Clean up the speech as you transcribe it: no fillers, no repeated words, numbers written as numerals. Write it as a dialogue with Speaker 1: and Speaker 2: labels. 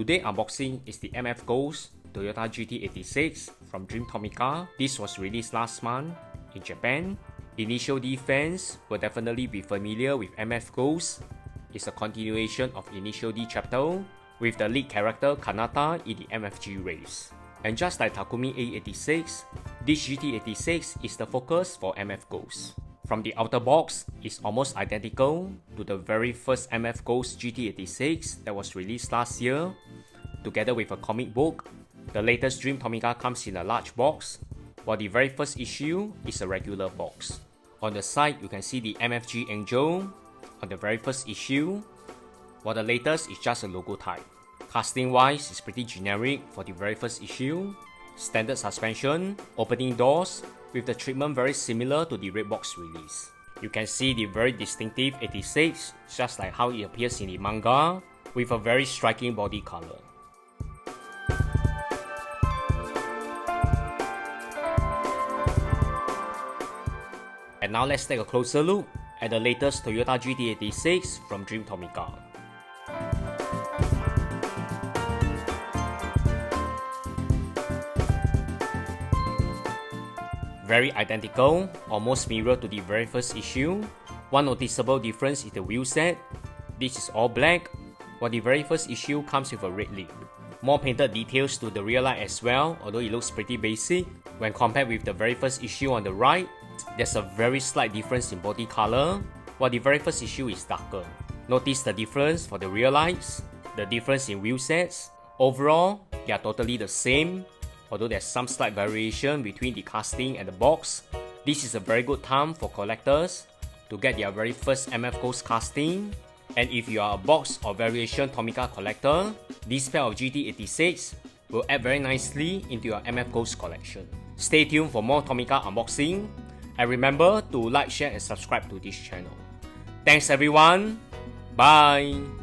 Speaker 1: Today unboxing is the MF Ghost Toyota GT86 from Dream Tomica. This was released last month in Japan. Initial fans will definitely be familiar with MF Ghost. It's a continuation of Initial D chapter with the lead character Kanata in the MFG race. And just like Takumi A86, this GT86 is the focus for MF Ghost. From the outer box, it's almost identical to the very first MF Ghost GT86 that was released last year. Together with a comic book, the latest Dream Tomica comes in a large box, while the very first issue is a regular box. On the side, you can see the MFG Angel on the very first issue, while the latest is just a logo type. Casting wise, it's pretty generic for the very first issue. Standard suspension, opening doors, with the treatment very similar to the red box release. You can see the very distinctive 86, just like how it appears in the manga, with a very striking body color. And now let's take a closer look at the latest Toyota GT86 from Dream Tomica. Very identical, almost mirror to the very first issue. One noticeable difference is the wheel set. This is all black, while the very first issue comes with a red lip. More painted details to the rear light as well, although it looks pretty basic. When compared with the very first issue on the right, there's a very slight difference in body color, while the very first issue is darker. Notice the difference for the rear lights, the difference in wheel sets. Overall, they are totally the same, although there's some slight variation between the casting and the box. This is a very good time for collectors to get their very first MF Ghost casting. And if you are a box or variation Tomica collector, this pair of GT86 will add very nicely into your MF Ghost collection. Stay tuned for more Tomica unboxing, and remember to like, share and subscribe to this channel. Thanks everyone, bye!